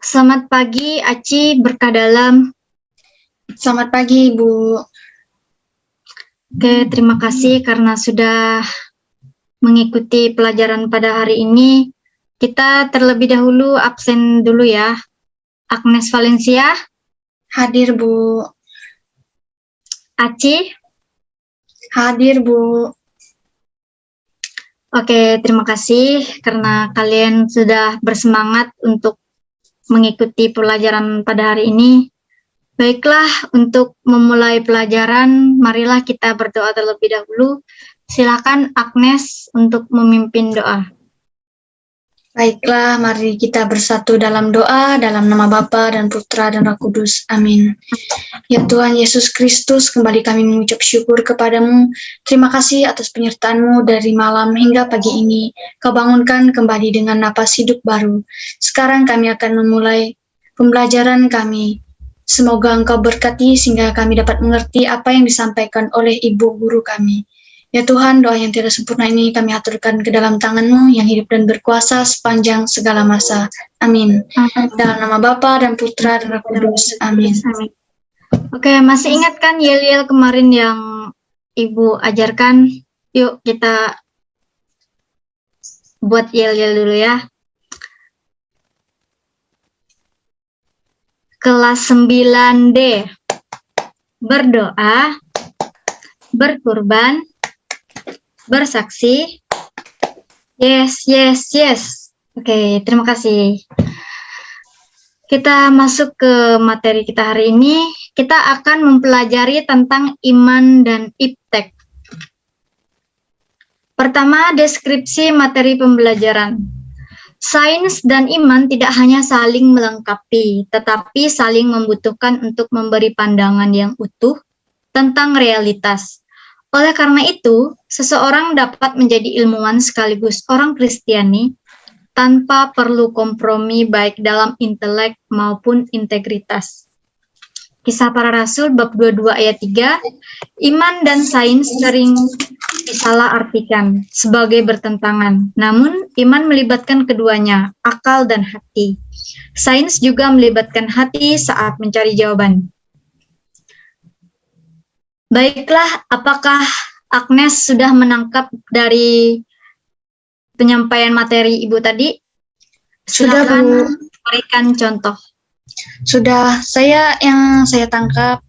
Selamat pagi, Aci berkah dalam. Selamat pagi, Ibu. Oke, terima kasih karena sudah mengikuti pelajaran pada hari ini. Kita terlebih dahulu absen dulu ya. Agnes Valencia, Hadir, Bu. Aci. Hadir, Bu. Oke, terima kasih karena kalian sudah bersemangat untuk mengikuti pelajaran pada hari ini. Baiklah, untuk memulai pelajaran, marilah kita berdoa terlebih dahulu. Silakan Agnes untuk memimpin doa. Baiklah, mari kita bersatu dalam doa, dalam nama Bapa dan Putra dan Roh Kudus. Amin. Ya Tuhan Yesus Kristus, kembali kami mengucap syukur kepadamu. Terima kasih atas penyertaan-Mu dari malam hingga pagi ini. Kau bangunkan kembali dengan napas hidup baru. Sekarang kami akan memulai pembelajaran kami. Semoga Engkau berkati sehingga kami dapat mengerti apa yang disampaikan oleh Ibu Guru kami. Ya Tuhan, doa yang tidak sempurna ini kami aturkan ke dalam tangan-Mu yang hidup dan berkuasa sepanjang segala masa. Amin. Dalam nama Bapa dan Putra dan Roh Kudus. Amin. Oke, masih ingat kan yel-yel kemarin yang Ibu ajarkan? Yuk kita buat yel-yel dulu ya. Kelas 9D. Berdoa, berkurban, bersaksi. Yes, yes, yes. Oke, terima kasih. Kita masuk ke materi kita hari ini. Kita akan mempelajari tentang iman dan iptek. Pertama, deskripsi materi pembelajaran. Sains dan iman tidak hanya saling melengkapi, tetapi saling membutuhkan untuk memberi pandangan yang utuh tentang realitas. Oleh karena itu, seseorang dapat menjadi ilmuwan sekaligus orang Kristiani tanpa perlu kompromi baik dalam intelek maupun integritas. Kisah Para Rasul bab 22 ayat 3, iman dan sains sering disalahartikan sebagai bertentangan. Namun, iman melibatkan keduanya, akal dan hati. Sains juga melibatkan hati saat mencari jawaban. Baiklah, apakah Agnes sudah menangkap dari penyampaian materi Ibu tadi? Silakan berikan contoh. Sudah, yang saya tangkap,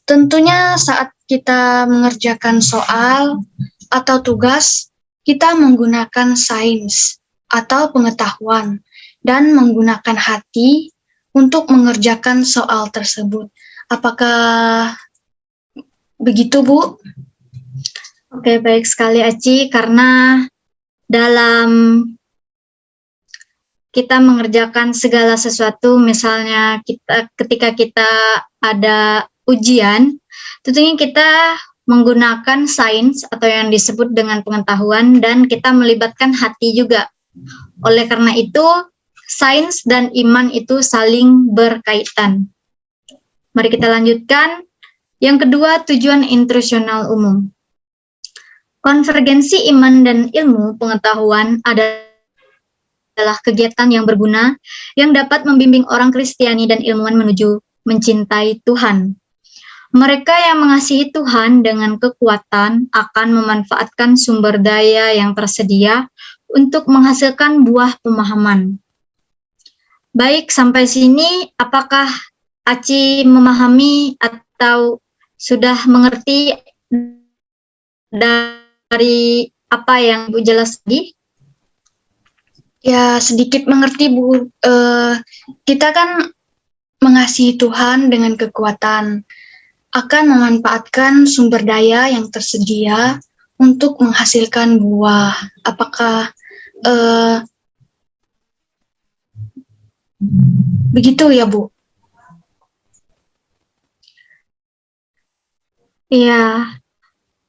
tentunya saat kita mengerjakan soal atau tugas, kita menggunakan sains atau pengetahuan dan menggunakan hati untuk mengerjakan soal tersebut. Apakah begitu, Bu? Oke, baik sekali Aci, karena dalam kita mengerjakan segala sesuatu, misalnya ketika kita ada ujian, tentunya kita menggunakan sains atau yang disebut dengan pengetahuan dan kita melibatkan hati juga. Oleh karena itu, sains dan iman itu saling berkaitan. Mari kita lanjutkan. Yang kedua, tujuan intuisional umum. Konvergensi iman dan ilmu pengetahuan adalah kegiatan yang berguna yang dapat membimbing orang Kristiani dan ilmuwan menuju mencintai Tuhan. Mereka yang mengasihi Tuhan dengan kekuatan akan memanfaatkan sumber daya yang tersedia untuk menghasilkan buah pemahaman. Baik, sampai sini apakah Aci memahami atau sudah mengerti dari apa yang Bu jelas tadi? Ya, sedikit mengerti, Bu. Kita kan mengasihi Tuhan dengan kekuatan, akan memanfaatkan sumber daya yang tersedia untuk menghasilkan buah. Apakah begitu ya, Bu? Iya,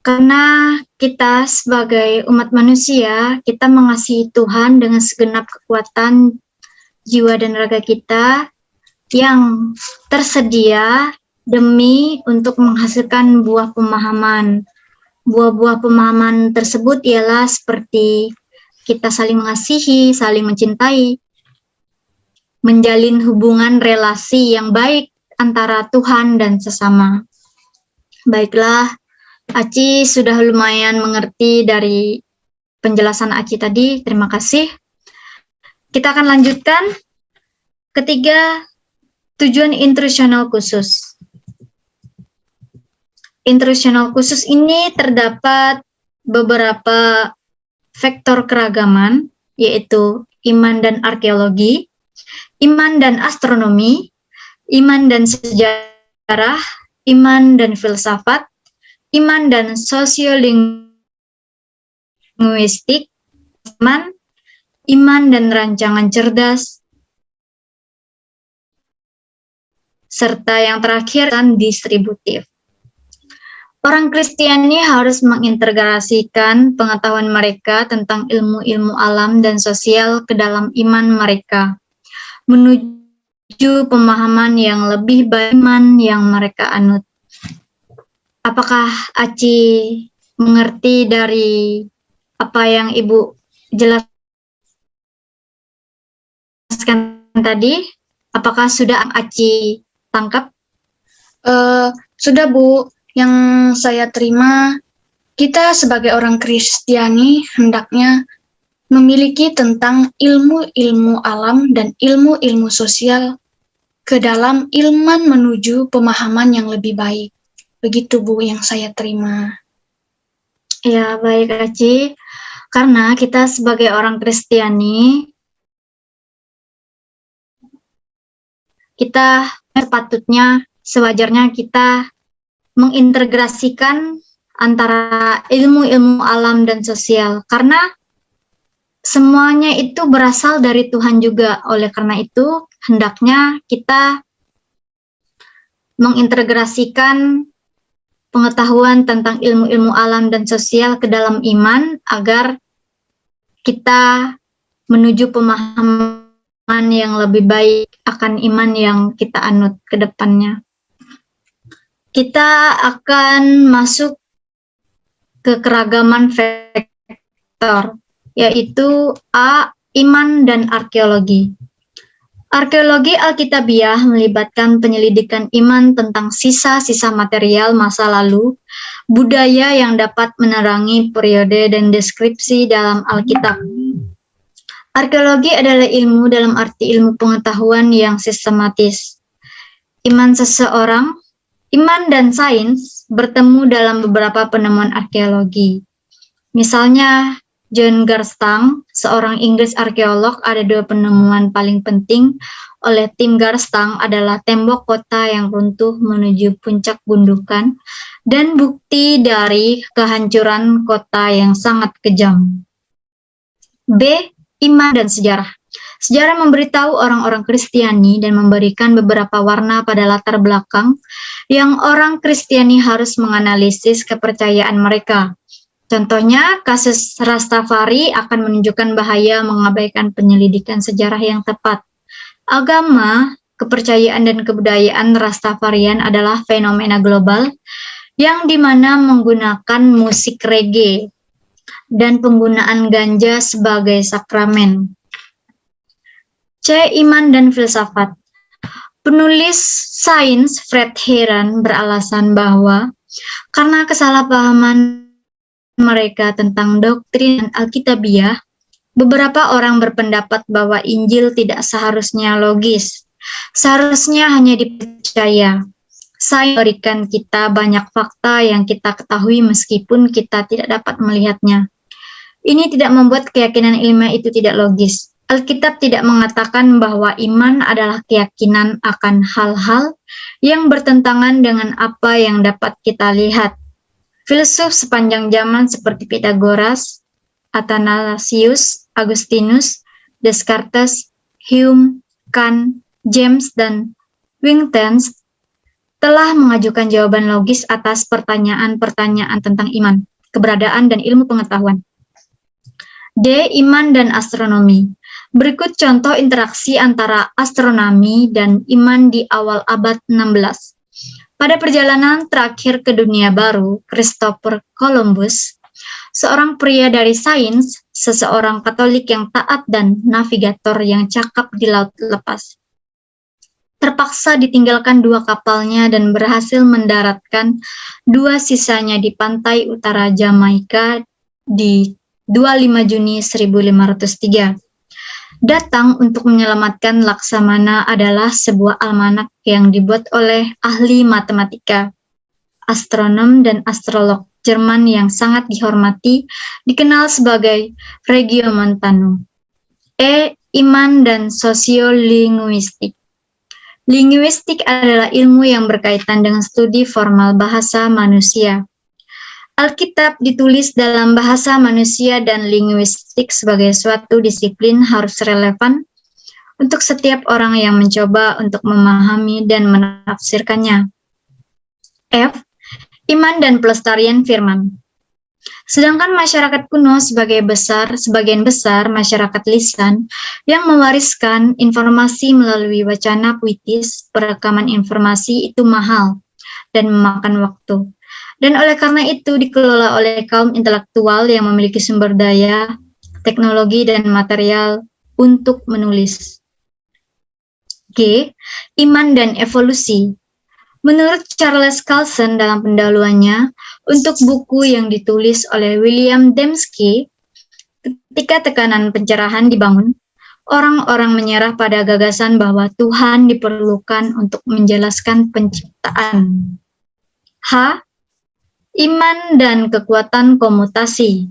karena kita sebagai umat manusia, kita mengasihi Tuhan dengan segenap kekuatan jiwa dan raga kita yang tersedia demi untuk menghasilkan buah pemahaman. Buah-buah pemahaman tersebut ialah seperti kita saling mengasihi, saling mencintai. menjalin hubungan relasi yang baik antara Tuhan dan sesama. Baiklah, Aci sudah lumayan mengerti dari penjelasan Aci tadi. Terima kasih. Kita akan lanjutkan. Ketiga, tujuan instructional khusus. Instructional khusus ini terdapat beberapa vektor keragaman, yaitu iman dan arkeologi, iman dan astronomi, iman dan sejarah, iman dan filsafat, iman dan sosiolinguistik, iman dan rancangan cerdas, serta yang terakhir dan distributif. Orang Kristiani harus mengintegrasikan pengetahuan mereka tentang ilmu-ilmu alam dan sosial ke dalam iman mereka, menuju pemahaman yang lebih baik iman yang mereka anut. Apakah Aci mengerti dari apa yang Ibu jelaskan tadi? Apakah sudah Aci tangkap? Sudah, Bu. Yang saya terima, kita sebagai orang Kristiani hendaknya memiliki tentang ilmu-ilmu alam dan ilmu-ilmu sosial ke dalam iman menuju pemahaman yang lebih baik. Begitu, Bu, yang saya terima. Ya, baik Aci. Karena kita sebagai orang Kristiani, kita sepatutnya, sewajarnya kita mengintegrasikan antara ilmu-ilmu alam dan sosial, karena semuanya itu berasal dari Tuhan juga. Oleh karena itu, hendaknya kita mengintegrasikan pengetahuan tentang ilmu-ilmu alam dan sosial ke dalam iman, agar kita menuju pemahaman yang lebih baik akan iman yang kita anut ke depannya. Kita akan masuk ke keragaman vektor, yaitu A, iman dan arkeologi. Arkeologi Alkitabiah melibatkan penyelidikan iman tentang sisa-sisa material masa lalu, budaya yang dapat menerangi periode dan deskripsi dalam Alkitab. Arkeologi adalah ilmu dalam arti ilmu pengetahuan yang sistematis. Iman seseorang, iman dan sains bertemu dalam beberapa penemuan arkeologi. Misalnya, John Garstang, seorang Inggris arkeolog, ada dua penemuan paling penting oleh tim Garstang adalah tembok kota yang runtuh menuju puncak gundukan dan bukti dari kehancuran kota yang sangat kejam. B. Iman dan sejarah. Sejarah memberitahu orang-orang Kristiani dan memberikan beberapa warna pada latar belakang yang orang Kristiani harus menganalisis kepercayaan mereka. Contohnya, kasus Rastafari akan menunjukkan bahaya mengabaikan penyelidikan sejarah yang tepat. Agama, kepercayaan, dan kebudayaan Rastafarian adalah fenomena global yang dimana menggunakan musik reggae dan penggunaan ganja sebagai sakramen. C. Iman dan filsafat. Penulis sains Fred Heron beralasan bahwa karena kesalahpahaman mereka tentang doktrin Alkitabiah, beberapa orang berpendapat bahwa Injil tidak seharusnya logis, seharusnya hanya dipercaya. Sains memberikan kita banyak fakta yang kita ketahui meskipun kita tidak dapat melihatnya. Ini tidak membuat keyakinan ilmiah itu tidak logis. Alkitab tidak mengatakan bahwa iman adalah keyakinan akan hal-hal yang bertentangan dengan apa yang dapat kita lihat. Filsuf sepanjang zaman seperti Pythagoras, Athanasius, Agustinus, Descartes, Hume, Kant, James, dan Wintens telah mengajukan jawaban logis atas pertanyaan-pertanyaan tentang iman, keberadaan, dan ilmu pengetahuan. D. Iman dan astronomi. Berikut contoh interaksi antara astronomi dan iman di awal abad 16. Pada perjalanan terakhir ke dunia baru, Christopher Columbus, seorang pria dari sains, seseorang Katolik yang taat dan navigator yang cakap di laut lepas, terpaksa ditinggalkan 2 kapalnya dan berhasil mendaratkan 2 sisanya di pantai utara Jamaika di 25 Juni 1503. Datang untuk menyelamatkan Laksamana adalah sebuah almanak yang dibuat oleh ahli matematika, astronom, dan astrolog Jerman yang sangat dihormati, dikenal sebagai Regiomontano. Iman dan sosiolinguistik. Linguistik adalah ilmu yang berkaitan dengan studi formal bahasa manusia. Alkitab ditulis dalam bahasa manusia dan linguistik sebagai suatu disiplin harus relevan untuk setiap orang yang mencoba untuk memahami dan menafsirkannya. Iman dan pelestarian firman. Sedangkan masyarakat kuno sebagian besar masyarakat lisan yang mewariskan informasi melalui wacana puitis, perekaman informasi itu mahal dan memakan waktu. Dan oleh karena itu dikelola oleh kaum intelektual yang memiliki sumber daya, teknologi, dan material untuk menulis. Iman dan evolusi. Menurut Charles Colson dalam pendahuluannya untuk buku yang ditulis oleh William Dembski, ketika tekanan pencerahan dibangun, orang-orang menyerah pada gagasan bahwa Tuhan diperlukan untuk menjelaskan penciptaan. Iman dan kekuatan komutasi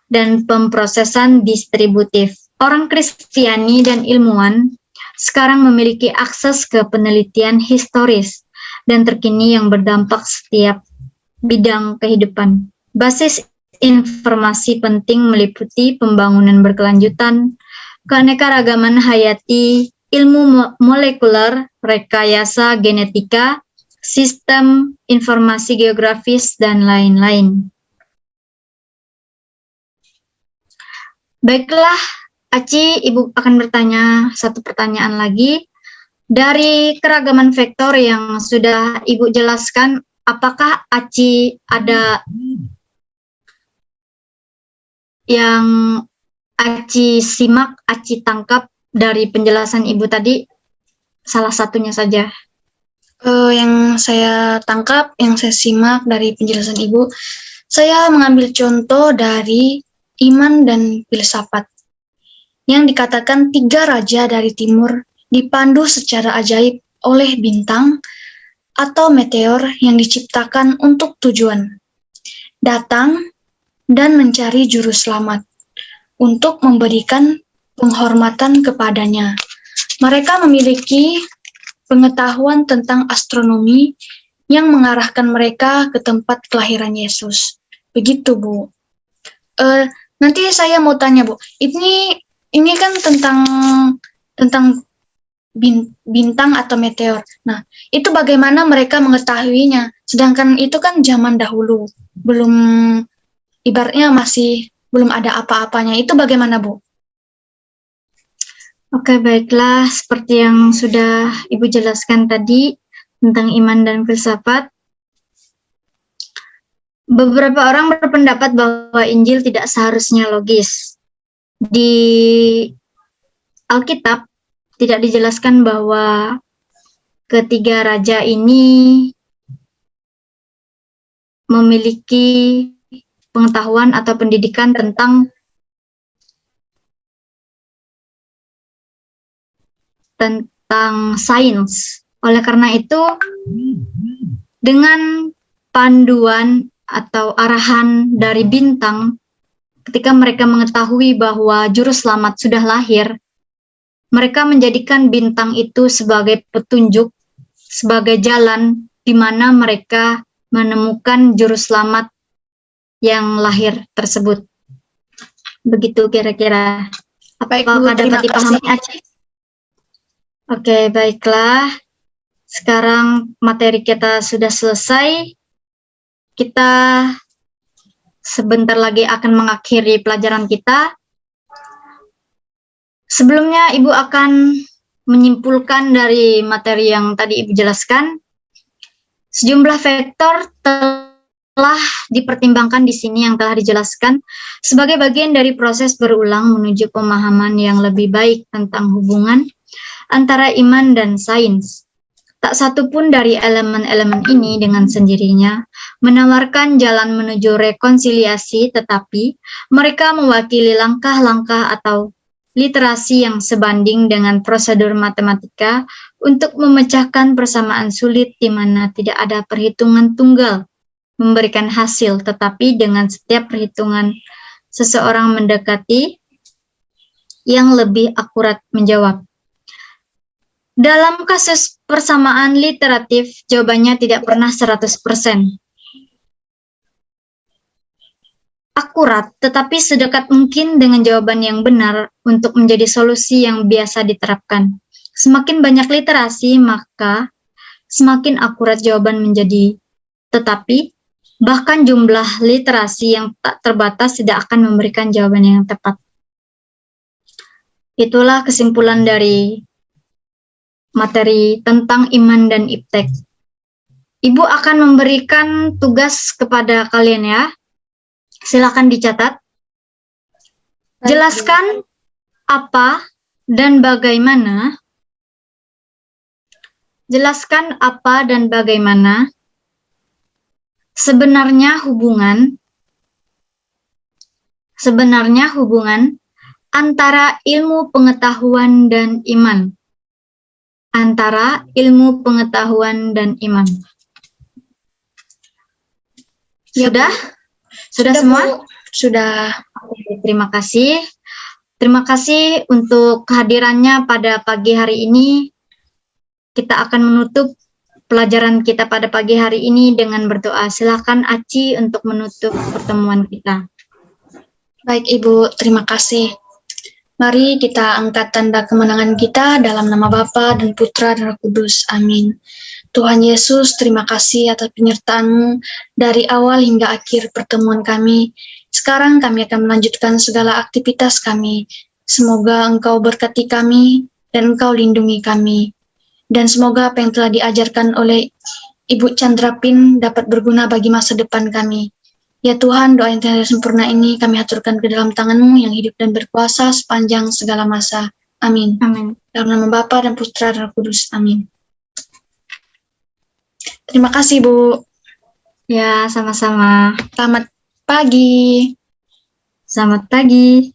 dan pemrosesan distributif. Orang Kristiani dan ilmuwan sekarang memiliki akses ke penelitian historis dan terkini yang berdampak setiap bidang kehidupan. Basis informasi penting meliputi pembangunan berkelanjutan, keanekaragaman hayati, ilmu molekuler, rekayasa genetika, sistem informasi geografis, dan lain-lain. Baiklah, Aci, Ibu akan bertanya satu pertanyaan lagi. Dari keragaman vektor yang sudah Ibu jelaskan, apakah Aci ada yang Aci simak, Aci tangkap dari penjelasan Ibu tadi? Salah satunya saja. Yang saya tangkap, yang saya simak dari penjelasan Ibu, saya mengambil contoh dari iman dan filsafat yang dikatakan 3 raja dari timur dipandu secara ajaib oleh bintang atau meteor yang diciptakan untuk tujuan datang dan mencari juru selamat untuk memberikan penghormatan kepadanya. Mereka memiliki pengetahuan tentang astronomi yang mengarahkan mereka ke tempat kelahiran Yesus. Begitu, Bu. Nanti saya mau tanya, Bu. Ini kan tentang bintang atau meteor. Nah, itu bagaimana mereka mengetahuinya? Sedangkan itu kan zaman dahulu, ibaratnya masih belum ada apa-apanya. Itu bagaimana, Bu? Oke, baiklah. Seperti yang sudah Ibu jelaskan tadi tentang iman dan filsafat, beberapa orang berpendapat bahwa Injil tidak seharusnya logis. Di Alkitab tidak dijelaskan bahwa ketiga raja ini memiliki pengetahuan atau pendidikan tentang sains. Oleh karena itu, dengan panduan atau arahan dari bintang, ketika mereka mengetahui bahwa juru selamat sudah lahir, mereka menjadikan bintang itu sebagai petunjuk, sebagai jalan di mana mereka menemukan juru selamat yang lahir tersebut. Begitu kira-kira. Apakah dapat dipahami, Aceh? Oke, baiklah. Sekarang materi kita sudah selesai. Kita sebentar lagi akan mengakhiri pelajaran kita. Sebelumnya, Ibu akan menyimpulkan dari materi yang tadi Ibu jelaskan. Sejumlah vektor telah dipertimbangkan di sini yang telah dijelaskan sebagai bagian dari proses berulang menuju pemahaman yang lebih baik tentang hubungan antara iman dan sains. Tak satu pun dari elemen-elemen ini dengan sendirinya menawarkan jalan menuju rekonsiliasi, tetapi mereka mewakili langkah-langkah atau literasi yang sebanding dengan prosedur matematika untuk memecahkan persamaan sulit di mana tidak ada perhitungan tunggal memberikan hasil, tetapi dengan setiap perhitungan seseorang mendekati yang lebih akurat menjawab. Dalam kasus persamaan literatif, jawabannya tidak pernah 100% akurat, tetapi sedekat mungkin dengan jawaban yang benar untuk menjadi solusi yang biasa diterapkan. Semakin banyak literasi, maka semakin akurat jawaban menjadi. Tetapi, bahkan jumlah literasi yang tak terbatas tidak akan memberikan jawaban yang tepat. Itulah kesimpulan dari materi tentang iman dan iptek. Ibu akan memberikan tugas kepada kalian ya. Silakan dicatat. Jelaskan apa dan bagaimana. Jelaskan apa dan bagaimana sebenarnya hubungan antara ilmu pengetahuan dan iman. Antara ilmu pengetahuan dan iman. Sudah? Sudah semua? Bu. Sudah. Oke, terima kasih. Terima kasih untuk kehadirannya pada pagi hari ini. Kita akan menutup pelajaran kita pada pagi hari ini dengan berdoa. Silakan Aci untuk menutup pertemuan kita. Baik Ibu, terima kasih. Mari kita angkat tanda kemenangan kita dalam nama Bapa dan Putra dan Roh Kudus. Amin. Tuhan Yesus, terima kasih atas penyertaan-Mu dari awal hingga akhir pertemuan kami. Sekarang kami akan melanjutkan segala aktivitas kami. Semoga Engkau berkati kami dan Engkau lindungi kami. Dan semoga apa yang telah diajarkan oleh Ibu Chandra Pin dapat berguna bagi masa depan kami. Ya Tuhan, doa yang tidak sempurna ini kami haturkan ke dalam tangan-Mu yang hidup dan berkuasa sepanjang segala masa. Amin. Amin. Dalam nama Bapa dan Putra dan Roh Kudus. Amin. Terima kasih, Bu. Ya, sama-sama. Selamat pagi. Selamat pagi.